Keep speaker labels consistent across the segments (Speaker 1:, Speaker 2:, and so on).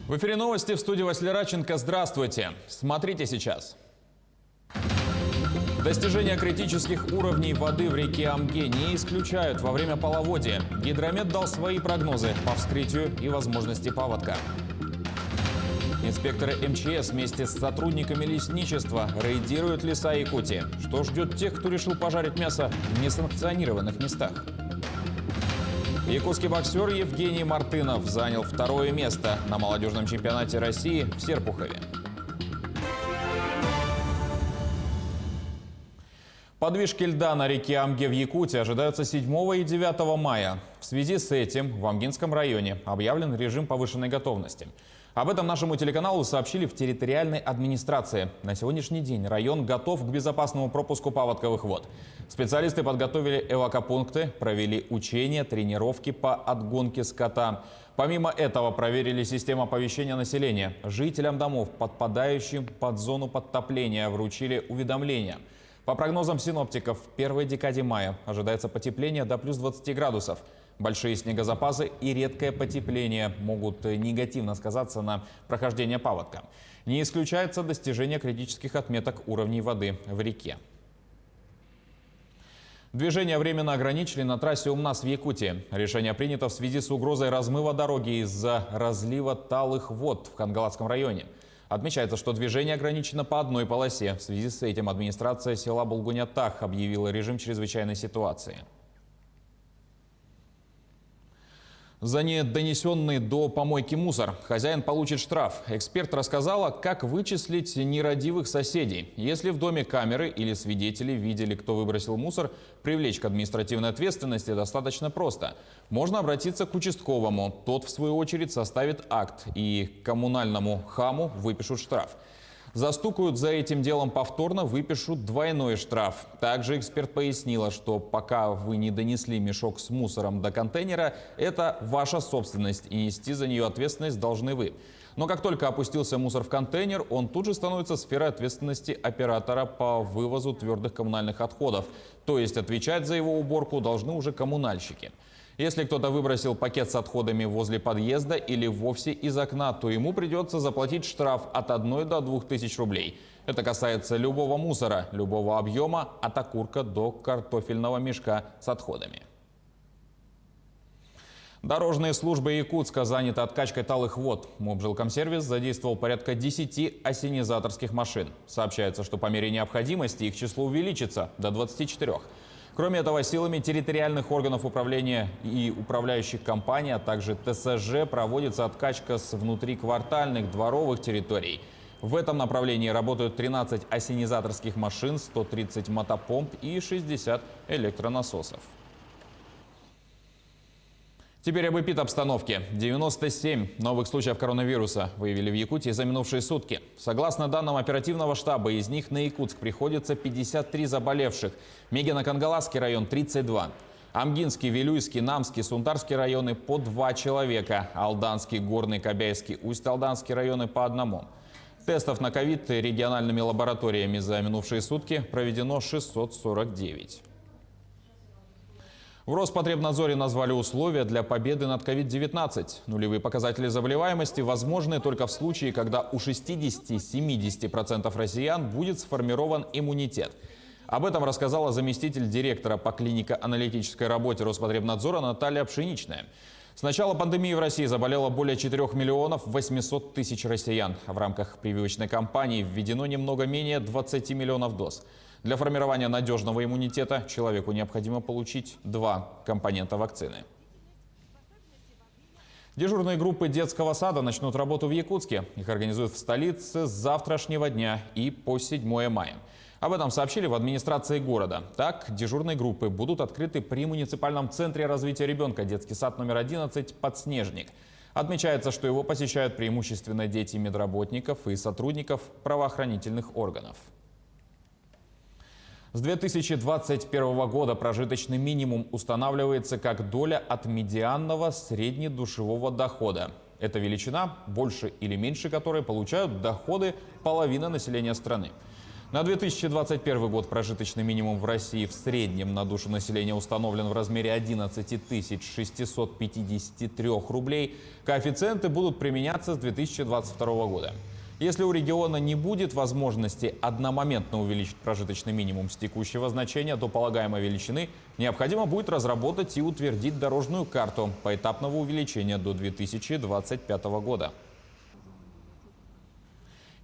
Speaker 1: В эфире новости, в студии Василий Радченко. Здравствуйте. Смотрите сейчас. Достижение критических уровней воды в реке Амге не исключают во время половодья. Гидромет дал свои прогнозы по вскрытию и возможности паводка. Инспекторы МЧС вместе с сотрудниками лесничества рейдируют леса Якутии. Что ждет тех, кто решил пожарить мясо в несанкционированных местах? Якутский боксер Евгений Мартынов занял второе место на молодежном чемпионате России в Серпухове. Подвижки льда на реке Амге в Якутии ожидаются 7 и 9 мая. В связи с этим в Амгинском районе объявлен режим повышенной готовности. Об этом нашему телеканалу сообщили в территориальной администрации. На сегодняшний день район готов к безопасному пропуску паводковых вод. Специалисты подготовили эвакопункты, провели учения, тренировки по отгонке скота. Помимо этого проверили систему оповещения населения. Жителям домов, подпадающим под зону подтопления, вручили уведомления. По прогнозам синоптиков, в первой декаде мая ожидается потепление до плюс 20 градусов. Большие снегозапасы и редкое потепление могут негативно сказаться на прохождении паводка. Не исключается достижение критических отметок уровней воды в реке. Движение временно ограничили на трассе Умнас в Якутии. Решение принято в связи с угрозой размыва дороги из-за разлива талых вод в Хангаласском районе. Отмечается, что движение ограничено по одной полосе. В связи с этим администрация села Булгунятах объявила режим чрезвычайной ситуации. За недонесенный до помойки мусор хозяин получит штраф. Эксперт рассказала, как вычислить нерадивых соседей. Если в доме камеры или свидетели видели, кто выбросил мусор, привлечь к административной ответственности достаточно просто. Можно обратиться к участковому. Тот, в свою очередь, составит акт и коммунальному хаму выпишут штраф. Застукают за этим делом повторно, выпишут двойной штраф. Также эксперт пояснила, что пока вы не донесли мешок с мусором до контейнера, это ваша собственность, и нести за нее ответственность должны вы. Но как только опустился мусор в контейнер, он тут же становится сферой ответственности оператора по вывозу твердых коммунальных отходов. То есть отвечать за его уборку должны уже коммунальщики. Если кто-то выбросил пакет с отходами возле подъезда или вовсе из окна, то ему придется заплатить штраф от 1 до 2 тысяч рублей. Это касается любого мусора, любого объема, от окурка до картофельного мешка с отходами. Дорожные службы Якутска заняты откачкой талых вод. Мобжилкомсервис задействовал порядка 10 осенизаторских машин. Сообщается, что по мере необходимости их число увеличится до 24. Кроме этого, силами территориальных органов управления и управляющих компаний, а также ТСЖ проводится откачка с внутриквартальных дворовых территорий. В этом направлении работают 13 осенизаторских машин, 130 мотопомп и 60 электронасосов. Теперь об эпидобстановке. 97 новых случаев коронавируса выявили в Якутии за минувшие сутки. Согласно данным оперативного штаба, из них на Якутск приходится 53 заболевших. Мегино-Кангаласский район – 32. Амгинский, Вилюйский, Намский, Сунтарский районы – по 2 человека. Алданский, Горный, Кобяйский, Усть-Алданский районы – по 1. Тестов на ковид региональными лабораториями за минувшие сутки проведено 649. В Роспотребнадзоре назвали условия для победы над COVID-19. Нулевые показатели заболеваемости возможны только в случае, когда у 60-70% россиян будет сформирован иммунитет. Об этом рассказала заместитель директора по клинико-аналитической работе Роспотребнадзора Наталья Пшеничная. С начала пандемии в России заболело более 4 миллионов 800 тысяч россиян. В рамках прививочной кампании введено немного менее 20 миллионов доз. Для формирования надежного иммунитета человеку необходимо получить 2 компонента вакцины. Дежурные группы детского сада начнут работу в Якутске. Их организуют в столице с завтрашнего дня и по 7 мая. Об этом сообщили в администрации города. Так, дежурные группы будут открыты при муниципальном центре развития ребенка, детский сад номер 11 «Подснежник». Отмечается, что его посещают преимущественно дети медработников и сотрудников правоохранительных органов. С 2021 года прожиточный минимум устанавливается как доля от медианного среднедушевого дохода. Это величина, больше или меньше которой получают доходы половины населения страны. На 2021 год прожиточный минимум в России в среднем на душу населения установлен в размере 11 653 рублей. Коэффициенты будут применяться с 2022 года. Если у региона не будет возможности одномоментно увеличить прожиточный минимум с текущего значения до полагаемой величины, необходимо будет разработать и утвердить дорожную карту поэтапного увеличения до 2025 года.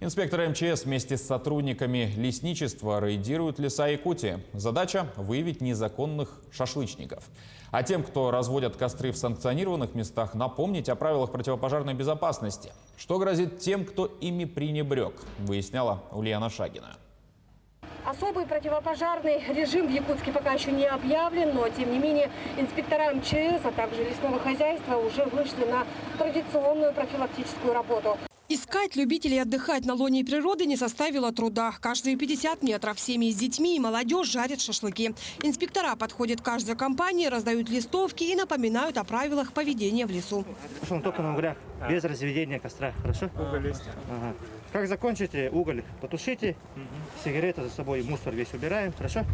Speaker 1: Инспекторы МЧС вместе с сотрудниками лесничества рейдируют леса Якутии. Задача – выявить незаконных шашлычников. А тем, кто разводят костры в санкционированных местах, напомнить о правилах противопожарной безопасности. Что грозит тем, кто ими пренебрег, выясняла Ульяна Шагина.
Speaker 2: Особый противопожарный режим в Якутске пока еще не объявлен, но тем не менее инспектора МЧС, а также лесного хозяйства уже вышли на традиционную профилактическую работу. Искать любителей отдыхать на лоне природы не составило труда. Каждые 50 метров семьи с детьми и молодежь жарят шашлыки. Инспектора подходят к каждой компании, раздают листовки и напоминают о правилах поведения в лесу.
Speaker 3: Только на углях, без разведения костра, хорошо?
Speaker 4: Уголь есть.
Speaker 3: Ага. Как закончите, уголь потушите, сигареты за собой, мусор весь убираем, хорошо?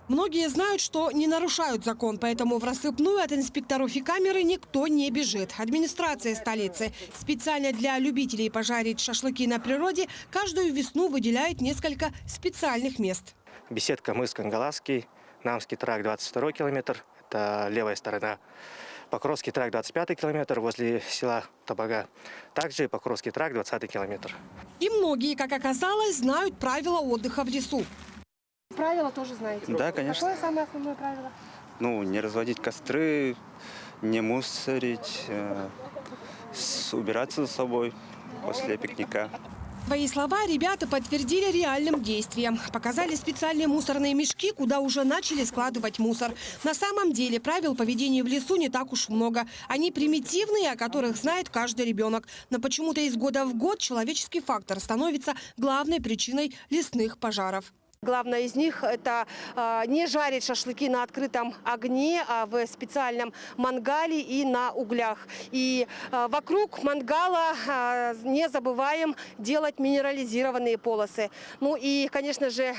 Speaker 2: Многие знают, что не нарушают закон, поэтому в рассыпную от инспекторов и камеры никто не бежит. Администрация столицы специально для любителей пожарить шашлыки на природе каждую весну выделяет несколько специальных мест.
Speaker 3: Беседка мыс Кангаласский, Намский тракт 22 километр, это левая сторона. Покровский тракт 25 километр возле села Табага. Также и Покровский тракт 20 километр.
Speaker 2: И многие, как оказалось, знают правила отдыха в лесу. Правила тоже знаете?
Speaker 5: Да, конечно.
Speaker 2: Какое самое основное правило?
Speaker 5: Не разводить костры, не мусорить, убираться за собой после пикника.
Speaker 2: Свои слова ребята подтвердили реальным действием. Показали специальные мусорные мешки, куда уже начали складывать мусор. На самом деле правил поведения в лесу не так уж много. Они примитивные, о которых знает каждый ребенок. Но почему-то из года в год человеческий фактор становится главной причиной лесных пожаров. Главное из них – это не жарить шашлыки на открытом огне, а в специальном мангале и на углях. И вокруг мангала не забываем делать минерализированные полосы. Ну и, конечно же,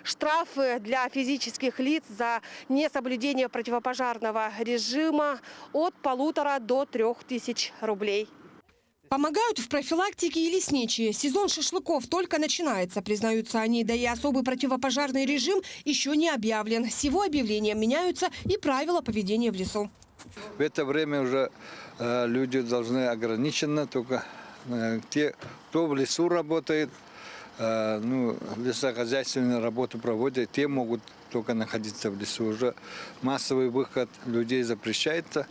Speaker 2: штрафы для физических лиц за несоблюдение противопожарного режима от 1500 до 3000 рублей. Помогают в профилактике и лесничие. Сезон шашлыков только начинается, признаются они. Да и особый противопожарный режим еще не объявлен. С его объявлением меняются и правила поведения в лесу.
Speaker 6: В это время уже люди должны ограниченно, только те, кто в лесу работает, лесохозяйственную работу проводят, те могут только находиться в лесу. Уже массовый выход людей запрещается.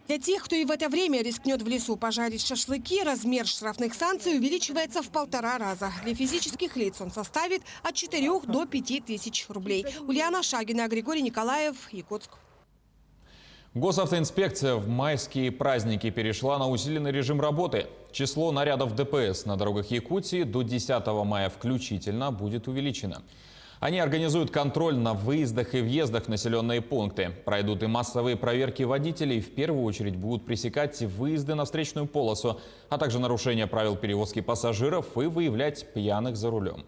Speaker 2: Для тех, кто и в это время рискнет в лесу пожарить шашлыки, размер штрафных санкций увеличивается в 1,5 раза. Для физических лиц он составит от 4 до 5 тысяч рублей. Ульяна Шагина, Григорий Николаев, Якутск.
Speaker 1: Госавтоинспекция в майские праздники перешла на усиленный режим работы. Число нарядов ДПС на дорогах Якутии до 10 мая включительно будет увеличено. Они организуют контроль на выездах и въездах в населенные пункты. Пройдут и массовые проверки водителей. В первую очередь будут пресекать выезды на встречную полосу, а также нарушение правил перевозки пассажиров и выявлять пьяных за рулем.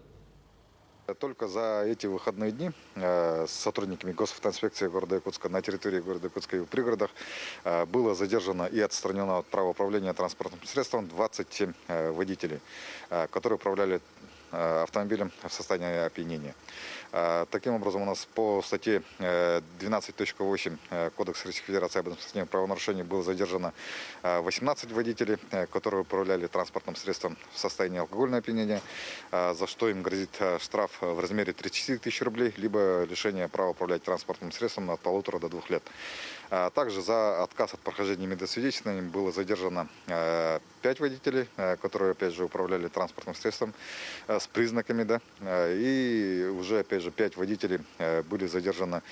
Speaker 7: Только за эти выходные дни с сотрудниками Госавтоинспекции города Якутска на территории города Якутска и в пригородах было задержано и отстранено от права управления транспортным средством 27 водителей, которые управляли автомобилем в состоянии опьянения. Таким образом, у нас по статье 12.8 Кодекса Российской Федерации об административных правонарушениях было задержано 18 водителей, которые управляли транспортным средством в состоянии алкогольного опьянения, за что им грозит штраф в размере 30 тысяч рублей, либо лишение права управлять транспортным средством от 1,5 до 2 лет. Также за отказ от прохождения медосвидетельствования было задержано 5 водителей, которые, опять же, управляли транспортным средством с признаками, и уже, опять же, 5 водителей были задержаны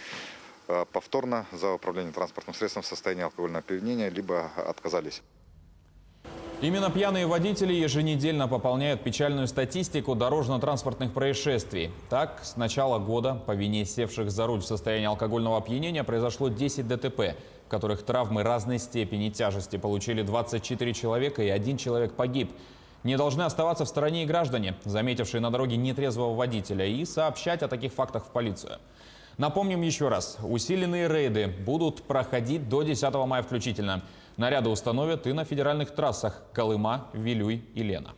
Speaker 7: повторно за управление транспортным средством в состоянии алкогольного опьянения, либо отказались.
Speaker 1: Именно пьяные водители еженедельно пополняют печальную статистику дорожно-транспортных происшествий. Так, с начала года по вине севших за руль в состоянии алкогольного опьянения произошло 10 ДТП, в которых травмы разной степени тяжести получили 24 человека и 1 человек погиб. Не должны оставаться в стороне и граждане, заметившие на дороге нетрезвого водителя, и сообщать о таких фактах в полицию. Напомним еще раз, усиленные рейды будут проходить до 10 мая включительно. Наряды установят и на федеральных трассах Колыма, Вилюй и Лена.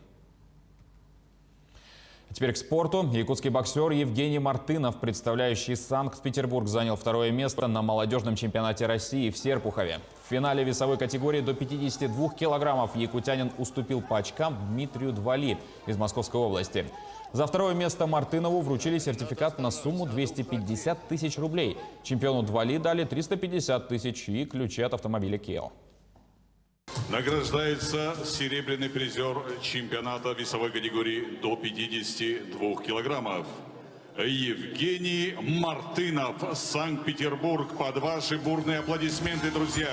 Speaker 1: Теперь к спорту. Якутский боксер Евгений Мартынов, представляющий Санкт-Петербург, занял 2-е место на молодежном чемпионате России в Серпухове. В финале весовой категории до 52 килограммов якутянин уступил по очкам Дмитрию Двали из Московской области. За 2-е место Мартынову вручили сертификат на сумму 250 тысяч рублей. Чемпиону Двали дали 350 тысяч и ключи от автомобиля Кео.
Speaker 4: Награждается серебряный призер чемпионата весовой категории до 52 килограммов. Евгений Мартынов, Санкт-Петербург. Под ваши бурные аплодисменты, друзья.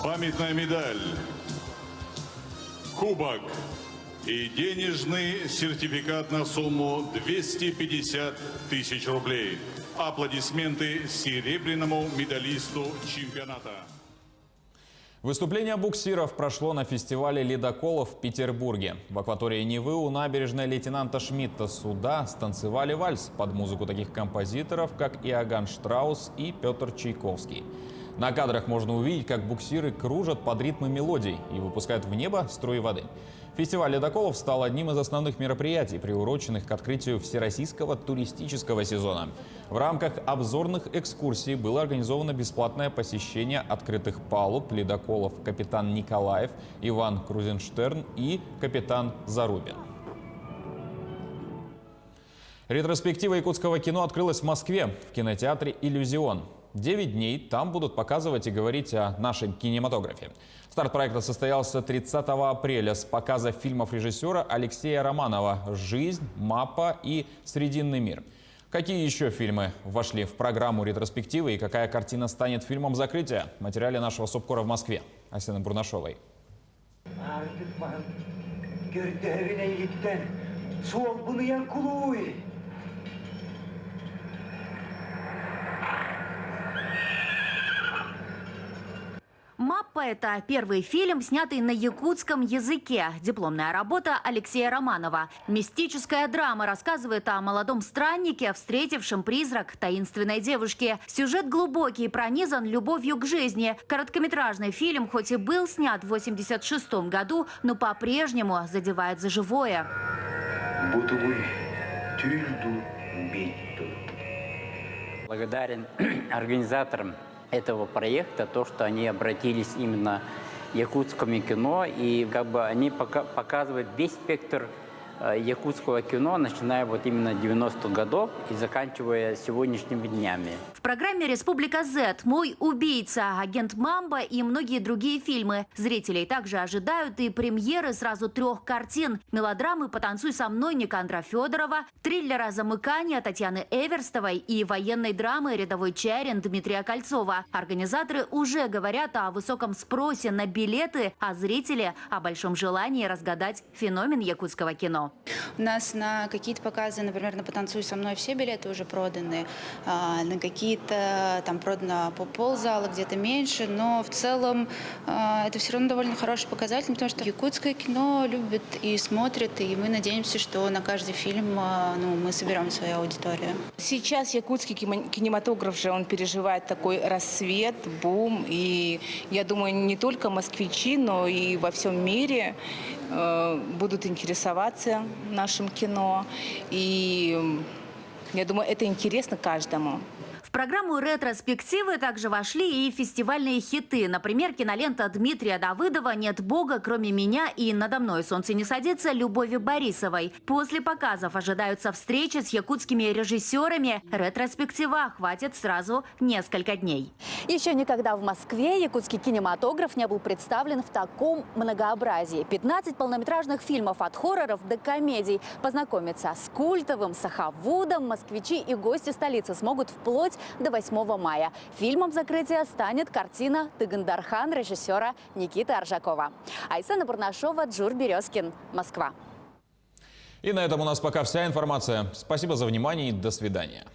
Speaker 4: Памятная медаль, кубок и денежный сертификат на сумму 250 тысяч рублей. Аплодисменты серебряному медалисту чемпионата.
Speaker 1: Выступление буксиров прошло на фестивале ледоколов в Петербурге. В акватории Невы у набережной лейтенанта Шмидта суда станцевали вальс под музыку таких композиторов, как Иоганн Штраус и Петр Чайковский. На кадрах можно увидеть, как буксиры кружат под ритмы мелодий и выпускают в небо струи воды. Фестиваль ледоколов стал одним из основных мероприятий, приуроченных к открытию всероссийского туристического сезона. В рамках обзорных экскурсий было организовано бесплатное посещение открытых палуб ледоколов «Капитан Николаев», «Иван Крузенштерн» и «Капитан Зарубин». Ретроспектива якутского кино открылась в Москве в кинотеатре «Иллюзион». 9 дней там будут показывать и говорить о нашей кинематографе. Старт проекта состоялся 30 апреля с показа фильмов режиссера Алексея Романова «Жизнь», «Мапа» и «Срединный мир». Какие еще фильмы вошли в программу ретроспективы и какая картина станет фильмом закрытия? В материале нашего СОБКОРа в Москве. Асены Бурнашовой.
Speaker 8: «Маппа» — это первый фильм, снятый на якутском языке. Дипломная работа Алексея Романова. Мистическая драма рассказывает о молодом страннике, встретившем призрак таинственной девушки. Сюжет глубокий, пронизан любовью к жизни. Короткометражный фильм, хоть и был снят в 1986 году, но по-прежнему задевает за живое.
Speaker 9: Благодарен организаторам этого проекта, то, что они обратились именно к якутскому кино, и как бы они показывают весь спектр якутского кино, начиная вот именно 90-х годов и заканчивая сегодняшними днями.
Speaker 8: В программе «Республика Z», «Мой убийца», «Агент Мамба» и многие другие фильмы. Зрителей также ожидают и премьеры сразу 3 картин. Мелодрамы «Потанцуй со мной» Никандра Федорова, триллера «Замыкание» Татьяны Эверстовой и военной драмы «Рядовой Чарин» Дмитрия Кольцова. Организаторы уже говорят о высоком спросе на билеты, а зрители о большом желании разгадать феномен якутского кино.
Speaker 10: У нас на какие-то показы, например, на «Потанцуй со мной» все билеты уже проданы, на какие-то там продано по ползала, где-то меньше, но в целом это все равно довольно хороший показатель, потому что якутское кино любят и смотрят, и мы надеемся, что на каждый фильм мы соберем свою аудиторию.
Speaker 11: Сейчас якутский кинематограф же, он переживает такой рассвет, бум, и я думаю, не только москвичи, но и во всем мире будут интересоваться нашим кино. И я думаю, это интересно каждому.
Speaker 8: В программу ретроспективы также вошли и фестивальные хиты. Например, кинолента Дмитрия Давыдова «Нет Бога, кроме меня» и «Надо мной солнце не садится» Любови Борисовой. После показов ожидаются встречи с якутскими режиссерами. Ретроспектива охватит сразу несколько дней.
Speaker 12: Еще никогда в Москве якутский кинематограф не был представлен в таком многообразии. 15 полнометражных фильмов от хорроров до комедий. Познакомиться с культовым Сахавудом москвичи и гости столицы смогут вплоть до 8 мая. Фильмом закрытия станет картина «Тыгандархан» режиссера Никиты Аржакова. Айсена Бурнашова, Джур Березкин, Москва.
Speaker 1: И на этом у нас пока вся информация. Спасибо за внимание и до свидания.